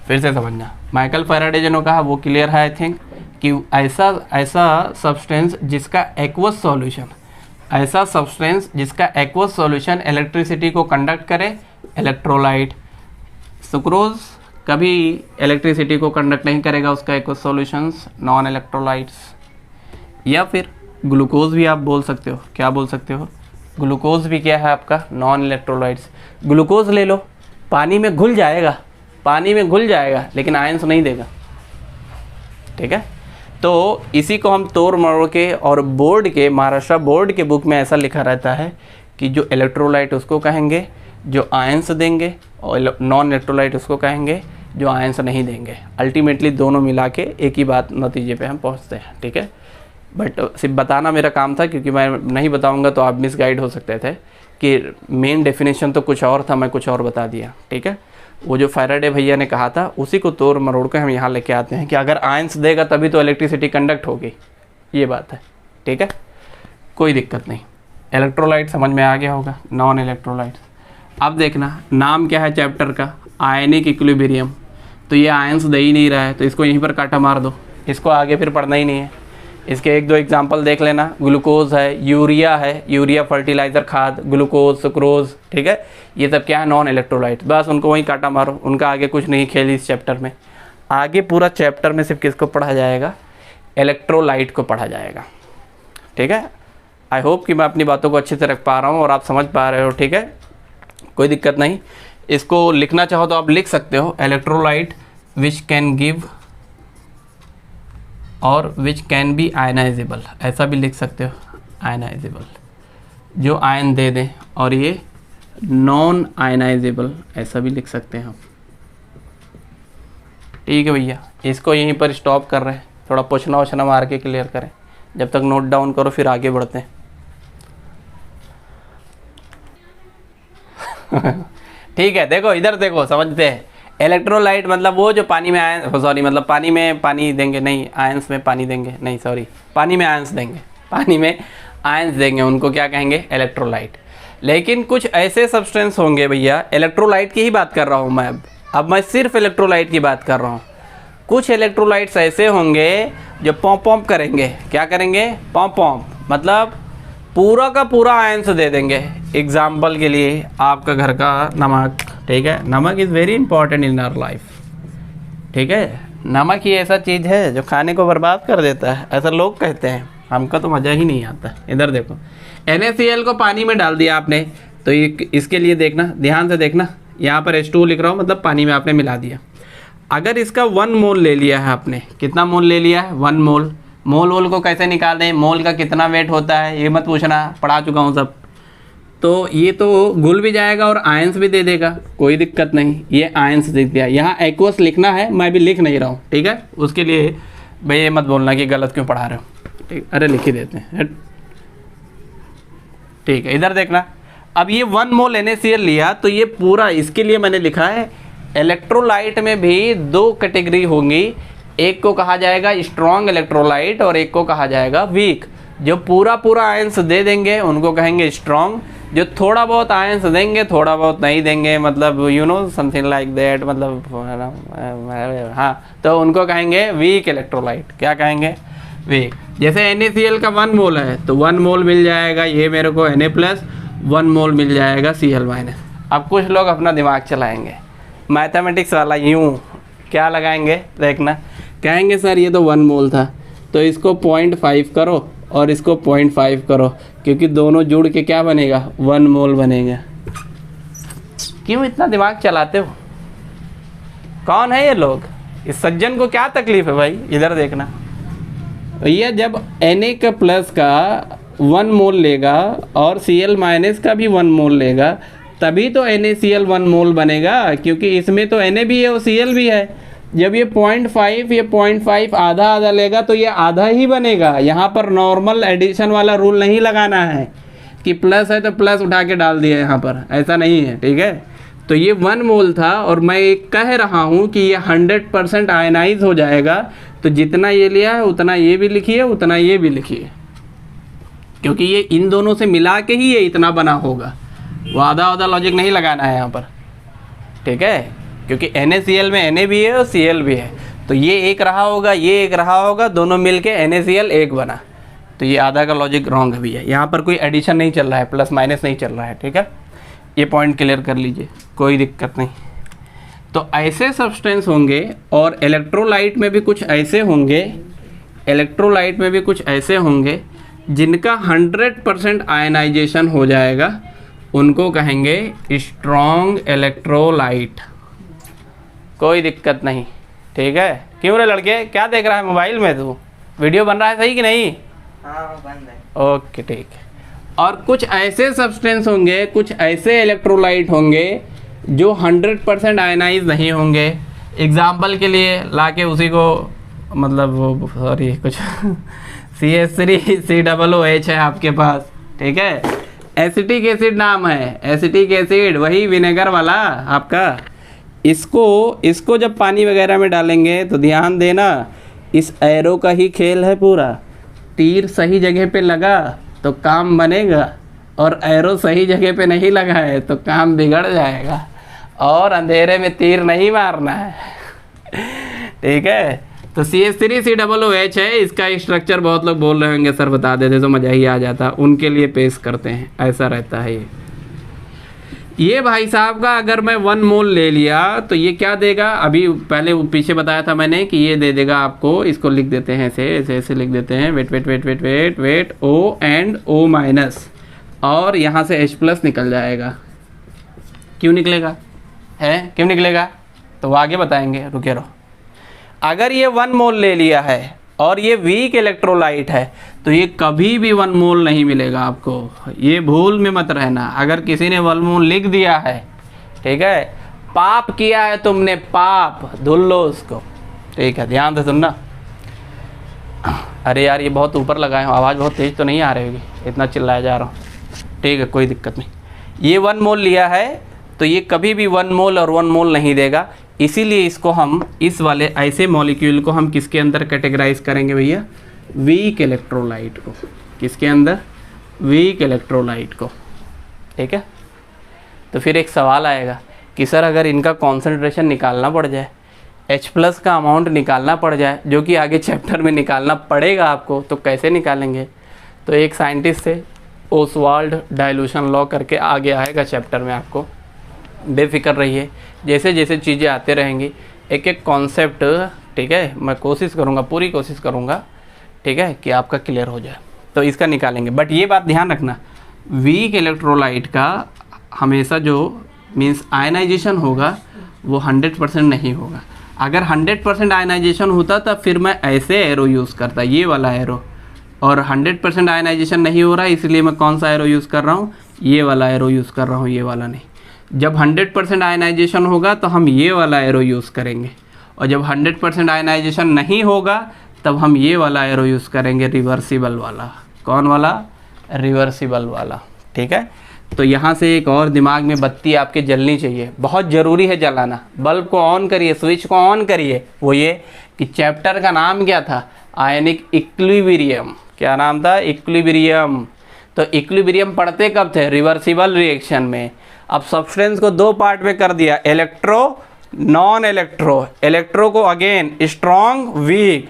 फिर से समझना। माइकल फैराडे जिन्होंने कहा वो क्लियर है आई थिंक, कि ऐसा सब्सटेंस जिसका एक्वस सॉल्यूशन, ऐसा सब्सटेंस जिसका एक्वस सॉल्यूशन इलेक्ट्रिसिटी को कंडक्ट करे, इलेक्ट्रोलाइट। सुक्रोज कभी इलेक्ट्रिसिटी को कंडक्ट नहीं करेगा, उसका एक्वस सॉल्यूशंस नॉन इलेक्ट्रोलाइट्स। या फिर ग्लूकोज भी आप बोल सकते हो, क्या बोल सकते हो, ग्लूकोज भी क्या है आपका, नॉन इलेक्ट्रोलाइट्स। ग्लूकोज ले लो, पानी में घुल जाएगा, पानी में घुल जाएगा लेकिन आयंस नहीं देगा। ठीक है, तो इसी को हम तोड़ मरोड़ के, और बोर्ड के, महाराष्ट्र बोर्ड के बुक में ऐसा लिखा रहता है कि जो इलेक्ट्रोलाइट उसको कहेंगे जो आयंस देंगे, और नॉन इलेक्ट्रोलाइट उसको कहेंगे जो आयंस नहीं देंगे। अल्टीमेटली दोनों मिला के एक ही बात, नतीजे पे हम पहुंचते हैं। ठीक है, बट सिर्फ बताना मेरा काम था, क्योंकि मैं नहीं बताऊंगा तो आप मिसगाइड हो सकते थे कि मेन डेफिनेशन तो कुछ और था, मैं कुछ और बता दिया। ठीक है, वो जो फैराडे भैया ने कहा था उसी को तोड़ मरोड़ के हम यहाँ लेके आते हैं कि अगर आयंस देगा तभी तो इलेक्ट्रिसिटी कंडक्ट होगी, ये बात है। ठीक है, कोई दिक्कत नहीं। इलेक्ट्रोलाइट समझ में आ गया होगा, नॉन इलेक्ट्रोलाइट। अब देखना नाम क्या है चैप्टर का, आयनिक इक्विलिब्रियम। तो ये आयंस दे ही नहीं रहा है तो इसको यहीं पर काटा मार दो, इसको आगे फिर पढ़ना ही नहीं है। इसके एक दो एग्जाम्पल देख लेना, ग्लूकोज है, यूरिया है, यूरिया फर्टिलाइज़र खाद, ग्लूकोज, सुक्रोज। ठीक है, ये सब क्या है, नॉन इलेक्ट्रोलाइट। बस उनको वहीं काटा मारो, उनका आगे कुछ नहीं खेल इस चैप्टर में। आगे पूरा चैप्टर में सिर्फ किसको पढ़ा जाएगा, इलेक्ट्रोलाइट को पढ़ा जाएगा। ठीक है, आई होप कि मैं अपनी बातों को अच्छे से रख पा रहा हूँ और आप समझ पा रहे हो। ठीक है, कोई दिक्कत नहीं। इसको लिखना चाहो तो आप लिख सकते हो, इलेक्ट्रोलाइट विच कैन गिव और विच कैन बी आयनाइजेबल, ऐसा भी लिख सकते हो, आयनाइजेबल जो आयन दे दें, और ये नॉन आयनाइजेबल ऐसा भी लिख सकते हैं हम। ठीक है भैया, इसको यहीं पर स्टॉप कर रहे हैं, थोड़ा पूछना वछना मार के क्लियर करें, जब तक नोट डाउन करो फिर आगे बढ़ते हैं। ठीक है, देखो इधर देखो, समझते हैं। इलेक्ट्रोलाइट मतलब वो जो पानी में आयन, सॉरी मतलब पानी में पानी देंगे, नहीं आयंस में पानी देंगे, नहीं सॉरी पानी में आयंस देंगे, पानी में आयंस देंगे, उनको क्या कहेंगे, इलेक्ट्रोलाइट। लेकिन कुछ ऐसे सब्सटेंस होंगे भैया, इलेक्ट्रोलाइट की ही बात कर रहा हूँ मैं, अब मैं सिर्फ इलेक्ट्रोलाइट की बात कर रहा हूँ। कुछ इलेक्ट्रोलाइट्स ऐसे होंगे जो पॉम्प पॉम्प करेंगे, क्या करेंगे, पॉम्प पॉम्प, मतलब पूरा का पूरा आयंस दे देंगे। एग्जाम्पल के लिए आपका घर का नमक, ठीक है, नमक is very important in our life. ठीक है, नमक ही ऐसा चीज़ है जो खाने को बर्बाद कर देता है, ऐसा लोग कहते हैं, हमको तो मज़ा ही नहीं आता। इधर देखो, NaCl को पानी में डाल दिया आपने, तो ये इसके लिए देखना, ध्यान से देखना, यहाँ पर H2 लिख रहा हूँ, मतलब पानी में आपने मिला दिया। अगर इसका 1 मोल ले लिया है आपने, कितना मोल ले लिया है, 1 मोल। मोल को कैसे निकाल दें, मोल का कितना वेट होता है ये मत पूछना, पढ़ा चुका हूँ सब। तो ये तो घुल भी जाएगा और आयंस भी दे देगा, कोई दिक्कत नहीं। ये आयंस दे दिया, यहाँ एक्वस लिखना है, मैं भी लिख नहीं रहा हूँ। ठीक है, उसके लिए भाई ये मत बोलना कि गलत क्यों पढ़ा रहे हो। ठीक, अरे लिख ही देते हैं। ठीक है, इधर देखना, अब ये 1 मोल NaCl लिया, तो ये पूरा, इसके लिए मैंने लिखा है इलेक्ट्रोलाइट में भी 2 कैटेगरी होंगी, एक को कहा जाएगा स्ट्रॉन्ग इलेक्ट्रोलाइट और एक को कहा जाएगा वीक। जो पूरा पूरा आयंस दे देंगे उनको कहेंगे स्ट्रॉन्ग, जो थोड़ा बहुत आयंस देंगे, थोड़ा बहुत नहीं देंगे, मतलब you know something like that, मतलब हाँ, तो उनको कहेंगे वीक इलेक्ट्रोलाइट। क्या कहेंगे, वीक। जैसे NaCl का 1 मोल है तो 1 मोल मिल जाएगा ये मेरे को Na+, 1 मोल मिल जाएगा Cl-। अब कुछ लोग अपना दिमाग चलाएंगे, मैथमेटिक्स वाला यूँ क्या लगाएंगे, देखना, कहेंगे सर ये तो 1 मोल था तो इसको 0.5 करो और इसको 0.5 करो, क्योंकि दोनों जुड़ के क्या बनेगा, 1 मोल बनेगा। क्यों इतना दिमाग चलाते हो? कौन है ये लोग? इस सज्जन को क्या तकलीफ है भाई? इधर देखना भैया, जब Na का प्लस का 1 मोल लेगा और Cl माइनस का भी 1 मोल लेगा, तभी तो NaCl 1 मोल बनेगा, क्योंकि इसमें तो Na भी है और Cl भी है। जब ये 0.5 ये 0.5 आधा आधा लेगा तो ये आधा ही बनेगा। यहाँ पर नॉर्मल एडिशन वाला रूल नहीं लगाना है कि प्लस है तो प्लस उठा के डाल दिया, यहाँ पर ऐसा नहीं है, ठीक है। तो ये 1 मोल था और मैं एक कह रहा हूँ कि ये 100% आयनाइज हो जाएगा, तो जितना ये लिया है उतना ये भी लिखिए, उतना ये भी लिखिए, क्योंकि ये इन दोनों से मिला के ही ये इतना बना होगा। वो आधा आधा लॉजिक नहीं लगाना है यहाँ पर, ठीक है, क्योंकि NaCl में Na भी है और Cl भी है, तो ये एक रहा होगा, ये एक रहा होगा, दोनों मिलके NaCl एक बना, तो ये आधा का लॉजिक रॉन्ग है भैया। यहाँ पर कोई एडिशन नहीं चल रहा है, प्लस माइनस नहीं चल रहा है, ठीक है। ये पॉइंट क्लियर कर लीजिए, कोई दिक्कत नहीं। तो ऐसे सब्सटेंस होंगे और इलेक्ट्रोलाइट में भी कुछ ऐसे होंगे, इलेक्ट्रोलाइट में भी कुछ ऐसे होंगे जिनका 100% आयनाइजेशन हो जाएगा, उनको कहेंगे स्ट्रॉन्ग इलेक्ट्रोलाइट। कोई दिक्कत नहीं, ठीक है। क्यों रे लड़के, क्या देख रहा है मोबाइल में तू? वीडियो बन रहा है सही कि नहीं?
हाँ बन रहा है।
ओके ठीक है। और कुछ ऐसे सब्सटेंस होंगे, कुछ ऐसे इलेक्ट्रोलाइट होंगे जो 100% आयनाइज नहीं होंगे। एग्जाम्पल के लिए लाके उसी को, मतलब वो सॉरी कुछ CH3COOH है आपके पास, ठीक है। एसिटिक एसिड नाम है, एसिटिक एसिड, वही विनेगर वाला आपका। इसको जब पानी वगैरह में डालेंगे तो ध्यान देना, इस एरो का ही खेल है पूरा। तीर सही जगह पे लगा तो काम बनेगा, और एरो सही जगह पे नहीं लगा है तो काम बिगड़ जाएगा, और अंधेरे में तीर नहीं मारना है, ठीक है। तो CH3COOH है, इसका स्ट्रक्चर बहुत लोग बोल रहे होंगे सर बता देते तो मज़ा ही आ जाता, उनके लिए पेश करते हैं, ऐसा रहता है ये भाई साहब का। अगर मैं 1 मोल ले लिया तो ये क्या देगा, अभी पहले पीछे बताया था मैंने कि ये दे देगा आपको, इसको लिख देते हैं ऐसे लिख देते हैं, wait O and O minus, और यहाँ से H+ निकल जाएगा। क्यों निकलेगा है, क्यों निकलेगा तो वो आगे बताएंगे, रुके रहो। अगर ये 1 मोल ले लिया है और ये वीक इलेक्ट्रोलाइट है तो ये कभी भी 1 मोल नहीं मिलेगा आपको, ये भूल में मत रहना। अगर किसी ने 1 मोल लिख दिया है, ठीक है, पाप किया है तुमने, पाप धुल लो उसको, ठीक है, ध्यान से सुनना। अरे यार ये बहुत ऊपर लगाए हो, आवाज़ बहुत तेज़ तो नहीं आ रही होगी, इतना चिल्लाया जा रहा हूँ, ठीक है, कोई दिक्कत नहीं। ये 1 मोल लिया है तो ये कभी भी 1 मोल और 1 मोल नहीं देगा, इसीलिए इसको हम, इस वाले ऐसे मॉलिक्यूल को हम किसके अंदर कैटेगराइज करेंगे भैया, वीक इलेक्ट्रोलाइट को। किसके अंदर, वीक इलेक्ट्रोलाइट को, ठीक है। तो फिर एक सवाल आएगा कि सर अगर इनका कॉन्सेंट्रेशन निकालना पड़ जाए, H+ का अमाउंट निकालना पड़ जाए, जो कि आगे चैप्टर में निकालना पड़ेगा आपको, तो कैसे निकालेंगे? तो एक साइंटिस्ट से ओसवाल्ड डाइल्यूशन लॉ करके आगे आएगा चैप्टर में, आपको बेफिक्र रहिए, जैसे जैसे चीज़ें आते रहेंगी एक एक कॉन्सेप्ट, ठीक है, मैं कोशिश करूँगा, पूरी कोशिश करूँगा, ठीक है, कि आपका क्लियर हो जाए, तो इसका निकालेंगे। बट ये बात ध्यान रखना, वीक इलेक्ट्रोलाइट का हमेशा जो मीन्स आयनाइजेशन होगा वो 100% नहीं होगा। अगर 100% आयनाइजेशन होता तब फिर मैं ऐसे एरो यूज़ करता, ये वाला एरो, और 100% आयनाइजेशन नहीं हो रहा है इसलिए मैं कौन सा एरो यूज़ कर रहा हूँ, ये वाला एरो यूज़ कर रहा हूँ, ये वाला नहीं। जब 100% आयनाइजेशन होगा तो हम ये वाला एरो यूज़ करेंगे, और जब 100% आयनाइजेशन नहीं होगा तब हम ये वाला एरो यूज़ करेंगे, रिवर्सिबल वाला। कौन वाला, रिवर्सिबल वाला, ठीक है। तो यहाँ से एक और दिमाग में बत्ती आपके जलनी चाहिए, बहुत ज़रूरी है जलाना। बल्ब को ऑन करिए, स्विच को ऑन करिए, वो ये कि चैप्टर का नाम क्या था, आयनिक इक्विलिब्रियम। क्या नाम था, इक्विलिब्रियम। तो इक्विलिब्रियम पढ़ते कब थे, रिवर्सिबल रिएक्शन में। अब सब्सटेंस को 2 पार्ट में कर दिया, इलेक्ट्रो नॉन इलेक्ट्रो। इलेक्ट्रो को अगेन स्ट्रॉन्ग वीक,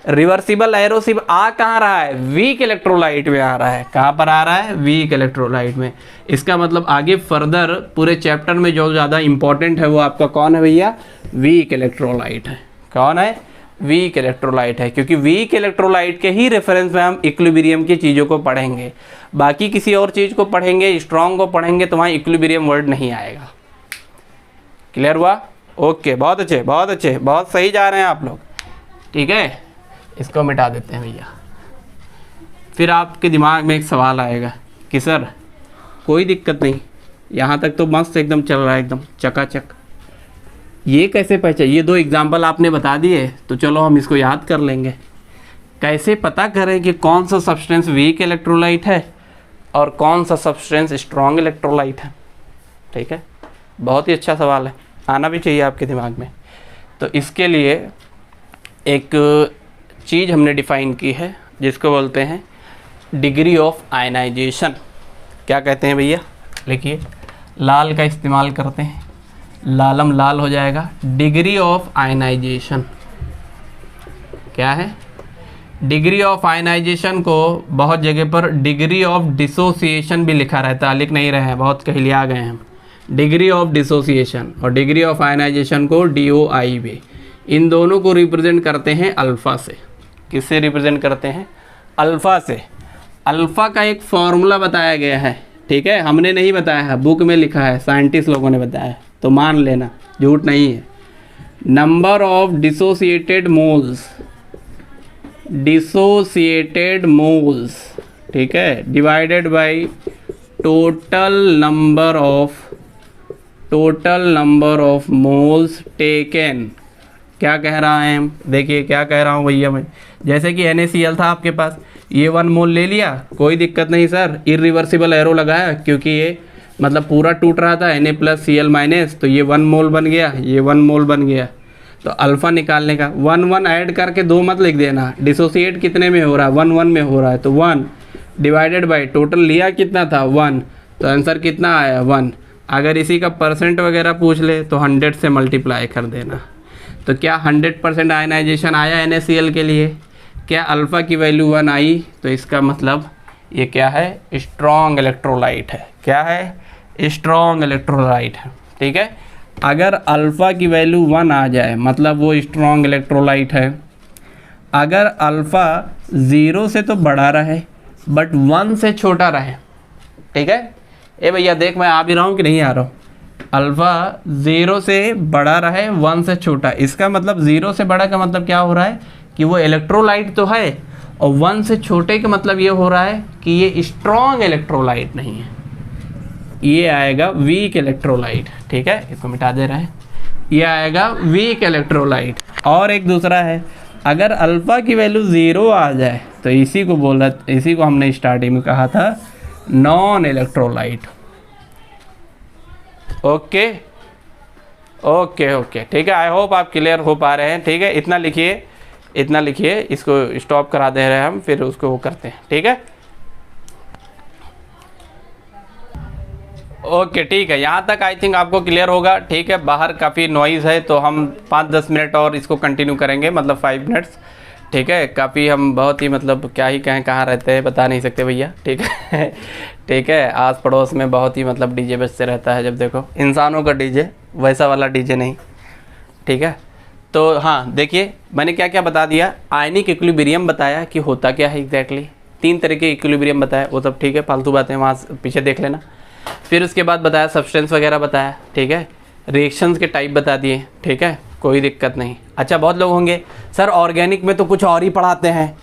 रिवर्सिबल एरोसिब आ कहाँ रहा है, वीक इलेक्ट्रोलाइट में आ रहा है। कहाँ पर आ रहा है, वीक इलेक्ट्रोलाइट में। इसका मतलब आगे फर्दर पूरे चैप्टर में जो ज़्यादा इंपॉर्टेंट है वो आपका कौन है भैया, वीक इलेक्ट्रोलाइट है। कौन है, वीक इलेक्ट्रोलाइट है, क्योंकि वीक इलेक्ट्रोलाइट के ही रेफरेंस में हम इक्विलिब्रियम की चीज़ों को पढ़ेंगे। बाकी किसी और चीज़ को पढ़ेंगे, स्ट्रॉन्ग को पढ़ेंगे तो वहाँ इक्विलिब्रियम वर्ड नहीं आएगा। क्लियर हुआ? ओके, बहुत अच्छे, बहुत अच्छे, बहुत सही जा रहे हैं आप लोग। ठीक है, इसको मिटा देते हैं भैया। फिर आपके दिमाग में एक सवाल आएगा कि सर कोई दिक्कत नहीं, यहाँ तक तो मस्त एकदम चल रहा है, एकदम चकाचक, ये कैसे पहचान? ये 2 एग्जाम्पल आपने बता दिए तो चलो हम इसको याद कर लेंगे। कैसे पता करें कि कौन सा सब्सटेंस वीक इलेक्ट्रोलाइट है और कौन सा सब्सटेंस स्ट्रॉन्ग इलेक्ट्रोलाइट है? ठीक है, बहुत ही अच्छा सवाल है, आना भी चाहिए आपके दिमाग में। तो इसके लिए एक चीज़ हमने डिफ़ाइन की है जिसको बोलते हैं डिग्री ऑफ आयनाइजेशन। क्या कहते हैं भैया? लिखिए, लाल का इस्तेमाल करते हैं, लालम लाल हो जाएगा। डिग्री ऑफ आयनाइजेशन क्या है? डिग्री ऑफ आयनाइजेशन को बहुत जगह पर डिग्री ऑफ डिसोसिएशन भी लिखा रहता है, लिख नहीं रहे हैं, बहुत कहीं आ गए हैं हम। डिग्री ऑफ डिसोसिएशन और डिग्री ऑफ आयनाइजेशन को DOI भी, इन दोनों को रिप्रेजेंट करते हैं अल्फ़ा से। किससे रिप्रेजेंट करते हैं? अल्फ़ा से। अल्फ़ा का एक फॉर्मूला बताया गया है, ठीक है, हमने नहीं बताया है, बुक में लिखा है, साइंटिस्ट लोगों ने बताया है, तो मान लेना, झूठ नहीं है। Number of dissociated moles, dissociated moles, ठीक है, divided by total number of moles taken. क्या कह रहा है हम? देखिए क्या कह रहा हूँ भैया मैं, जैसे कि NaCl था आपके पास, ये 1 मोल ले लिया, कोई दिक्कत नहीं सर, इरिवर्सिबल एरो लगाया, क्योंकि ये मतलब पूरा टूट रहा था, Na+Cl-, तो ये 1 मोल बन गया, ये 1 मोल बन गया। तो अल्फ़ा निकालने का 1 ऐड करके 2 मत लिख देना, डिसोसिएट कितने में हो रहा है? 1 में हो रहा है, तो 1 डिवाइडेड बाई टोटल लिया कितना था? 1, तो आंसर कितना आया? 1। अगर इसी का परसेंट वगैरह पूछ ले तो 100 से मल्टीप्लाई कर देना। तो क्या 100% आयनाइजेशन आया NaCl के लिए? क्या अल्फ़ा की वैल्यू 1 आई? तो इसका मतलब ये क्या है? स्ट्रॉन्ग इलेक्ट्रोलाइट है। क्या है? स्ट्रॉन्ग इलेक्ट्रोलाइट है। ठीक है, अगर अल्फ़ा की वैल्यू 1 आ जाए मतलब वो स्ट्रॉन्ग इलेक्ट्रोलाइट है। अगर अल्फ़ा 0 से तो बड़ा रहे बट 1 से छोटा रहे, ठीक है, ए भैया देख मैं आ भी रहा हूँ कि नहीं आ रहा हूँ, अल्फ़ा 0 से बड़ा रहे 1 से छोटा, इसका मतलब 0 से बड़ा का मतलब क्या हो रहा है कि वो इलेक्ट्रोलाइट तो है, और 1 से छोटे का मतलब ये हो रहा है कि ये स्ट्रॉन्ग इलेक्ट्रोलाइट नहीं है, ये आएगा वीक इलेक्ट्रोलाइट। ठीक है, इसको मिटा दे रहे हैं, ये आएगा वीक इलेक्ट्रोलाइट। और एक दूसरा है, अगर अल्फ़ा की वैल्यू 0 आ जाए तो इसी को हमने स्टार्टिंग में कहा था non electrolyte. Okay okay okay, ठीक है, आई होप आप क्लियर हो पा रहे हैं। ठीक है, इतना लिखिए, इसको स्टॉप करा दे रहे हैं हम, फिर उसको वो करते हैं। ठीक है, ओके, ठीक है, यहाँ तक आई थिंक आपको क्लियर होगा। ठीक है, बाहर काफ़ी नॉइज़ है तो हम 5-10 मिनट और इसको कंटिन्यू करेंगे, मतलब 5 मिनट्स। ठीक है, काफ़ी हम बहुत ही मतलब क्या ही कहें, कहाँ रहते हैं बता नहीं सकते भैया। ठीक है ठीक है, आस पड़ोस में बहुत ही मतलब डीजे बजते रहता है, जब देखो इंसानों का डीजे, वैसा वाला डीजे नहीं। ठीक है, तो हाँ देखिए मैंने क्या क्या बता दिया। आयनिक इक्विलिब्रियम बताया कि होता क्या है एग्जैक्टली, 3 तरह के इक्विलिब्रियम बताया, वो सब ठीक है, फालतू बातें वहाँ पीछे देख लेना। फिर उसके बाद बताया सब्सटेंस वगैरह बताया। ठीक है, रिएक्शंस के टाइप बता दिए। ठीक है, कोई दिक्कत नहीं। अच्छा, बहुत लोग होंगे सर ऑर्गेनिक में तो कुछ और ही पढ़ाते हैं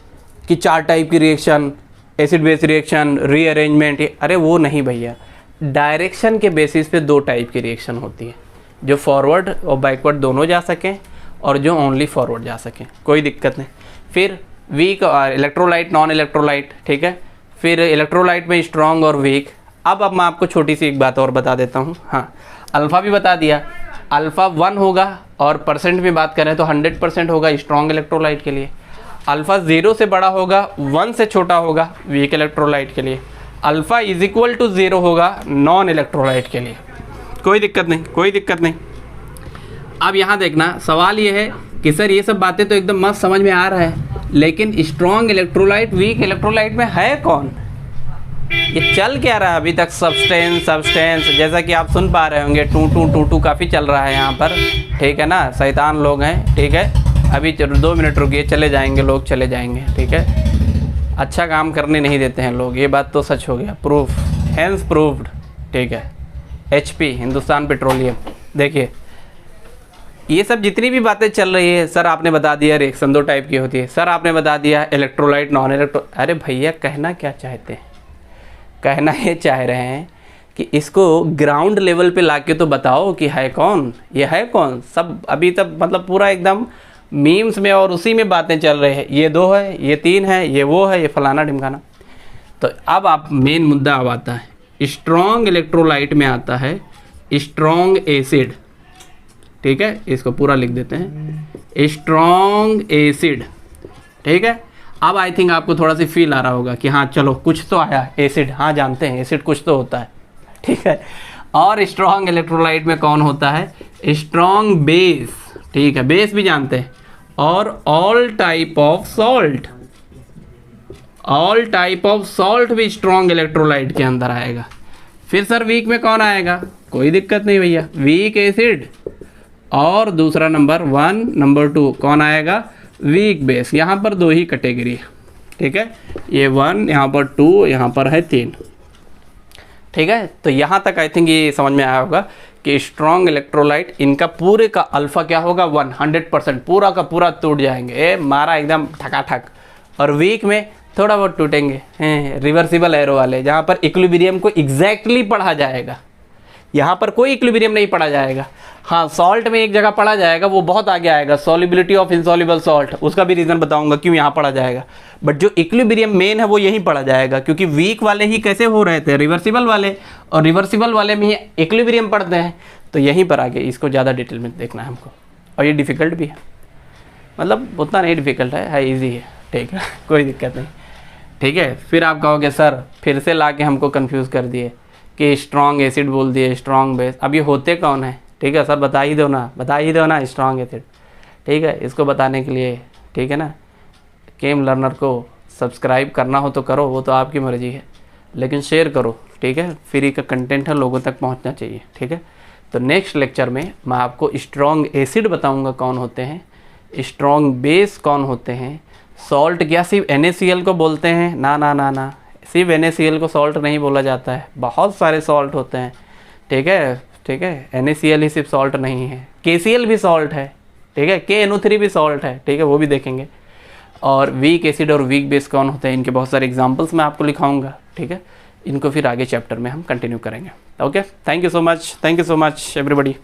कि 4 टाइप की reaction, acid base reaction, rearrangement, अरे वो नहीं भैया, डायरेक्शन के बेसिस पे 2 टाइप की रिएक्शन होती है, जो फॉरवर्ड और बैकवर्ड दोनों जा सकें और जो ओनली फॉरवर्ड जा सकें, कोई दिक्कत नहीं। फिर वीक इलेक्ट्रोलाइट, नॉन इलेक्ट्रोलाइट। ठीक है, फिर इलेक्ट्रोलाइट में स्ट्रॉन्ग और वीक। अब मैं आपको छोटी सी एक बात और बता देता हूँ। हाँ, अल्फ़ा भी बता दिया, अल्फ़ा 1 होगा और परसेंट में बात करें तो 100% होगा स्ट्रॉन्ग इलेक्ट्रोलाइट के लिए। अल्फ़ा 0 से बड़ा होगा, 1 से छोटा होगा वीक इलेक्ट्रोलाइट के लिए। अल्फ़ा = 0 होगा नॉन इलेक्ट्रोलाइट के लिए। कोई दिक्कत नहीं, कोई दिक्कत नहीं। अब यहाँ देखना, सवाल ये है कि सर ये सब बातें तो एकदम मस्त समझ में आ रहा है, लेकिन स्ट्रॉन्ग इलेक्ट्रोलाइट वीक इलेक्ट्रोलाइट में है कौन? ये चल क्या रहा है अभी तक? सब्सटेंस जैसा कि आप सुन पा रहे होंगे, टू काफ़ी चल रहा है यहाँ पर। ठीक है ना, शैतान लोग हैं। ठीक है, अभी 2 मिनट रुकिए, चले जाएंगे लोग, चले जाएंगे, ठीक है। अच्छा काम करने नहीं देते हैं लोग, ये बात तो सच हो गया, प्रूफ, हैंस प्रूव्ड, ठीक है। HP हिंदुस्तान पेट्रोलियम, देखिए ये सब जितनी भी बातें चल रही है, सर आपने बता दिया रिएक्शन 2 टाइप की होती है, सर आपने बता दिया इलेक्ट्रोलाइट नॉन इलेक्ट्रो, अरे भैया कहना क्या चाहते हैं? कहना ये चाह रहे हैं कि इसको ग्राउंड लेवल पे लाके तो बताओ कि है कौन, ये है कौन। सब अभी तक मतलब पूरा एकदम मीम्स में और उसी में बातें चल रहे हैं, ये 2 है, ये 3 है, ये वो है, ये फलाना ढिमकाना। तो अब आप मेन मुद्दा अब आता है, स्ट्रॉन्ग इलेक्ट्रोलाइट में आता है स्ट्रॉन्ग एसिड, ठीक है, इसको पूरा लिख देते हैं, स्ट्रॉन्ग एसिड, ठीक है। अब आई थिंक आपको थोड़ा सी फील आ रहा होगा कि हाँ चलो कुछ तो आया, एसिड, हाँ जानते हैं एसिड कुछ तो होता है, ठीक है। और स्ट्रॉन्ग इलेक्ट्रोलाइट में कौन होता है? स्ट्रॉन्ग बेस, ठीक है, बेस भी जानते हैं। और all type of salt, all type of salt भी स्ट्रॉन्ग इलेक्ट्रोलाइट के अंदर आएगा। फिर सर वीक में कौन आएगा? कोई दिक्कत नहीं भैया, वीक एसिड। और दूसरा नंबर 1, नंबर 2 कौन आएगा? Weak base. यहाँ पर 2 ही कैटेगरी है, ठीक है, ये 1, यहाँ पर 2, यहाँ पर है 3, ठीक है। तो यहाँ तक आई थिंक ये समझ में आया होगा कि स्ट्रॉन्ग इलेक्ट्रोलाइट इनका पूरे का अल्फा क्या होगा? 100%, पूरा का पूरा टूट जाएंगे, ए मारा एकदम ठकाठक। और वीक में थोड़ा बहुत टूटेंगे, हैं रिवर्सिबल एरो वाले, जहाँ पर इक्विलिब्रियम को एग्जैक्टली पढ़ा जाएगा, यहाँ पर कोई इक्विलिब्रियम नहीं पढ़ा जाएगा। हाँ सॉल्ट में एक जगह पढ़ा जाएगा, वो बहुत आगे आएगा, सॉल्युबिलिटी ऑफ इनसॉल्युबल सॉल्ट, उसका भी रीज़न बताऊंगा क्यों यहाँ पढ़ा जाएगा। बट जो इक्विलिब्रियम मेन है वो यहीं पढ़ा जाएगा, क्योंकि वीक वाले ही कैसे हो रहे थे? रिवर्सिबल वाले, और रिवर्सिबल वाले में ही इक्विलिब्रियम पढ़ते हैं, तो यहीं पर आगे इसको ज़्यादा डिटेल में देखना है हमको। और ये डिफ़िकल्ट भी है, मतलब उतना नहीं डिफ़िकल्ट है ईजी है, ठीक है, कोई दिक्कत नहीं, ठीक है। फिर आप कहोगे सर फिर से ला के हमको कन्फ्यूज़ कर दिए कि स्ट्रॉन्ग एसिड बोल दिए, स्ट्रॉन्ग बेस, अब ये होते कौन है? ठीक है सर बता ही दो ना, बता ही दो ना स्ट्रॉन्ग एसिड, ठीक है। इसको बताने के लिए, ठीक है ना, केम लर्नर को सब्सक्राइब करना हो तो करो, वो तो आपकी मर्ज़ी है, लेकिन शेयर करो, ठीक है, फ्री का कंटेंट है, लोगों तक पहुंचना चाहिए, ठीक है। तो नेक्स्ट लेक्चर में मैं आपको स्ट्रॉन्ग एसिड बताऊंगा कौन होते हैं, स्ट्रॉन्ग बेस कौन होते हैं, सॉल्ट क्या सिर्फ NaCl को बोलते हैं? ना ना ना ना, सिर्फ NaCl को सॉल्ट नहीं बोला जाता है, बहुत सारे सॉल्ट होते हैं, ठीक है, ठीक है। NaCl ही सिर्फ सॉल्ट नहीं है, KCl भी सॉल्ट है, ठीक है, KNO3 भी सॉल्ट है, ठीक है, वो भी देखेंगे। और वीक एसिड और वीक बेस कौन होते हैं, इनके बहुत सारे एग्जांपल्स मैं आपको लिखाऊंगा, ठीक है। इनको फिर आगे चैप्टर में हम कंटिन्यू करेंगे। Okay, thank you so much everybody.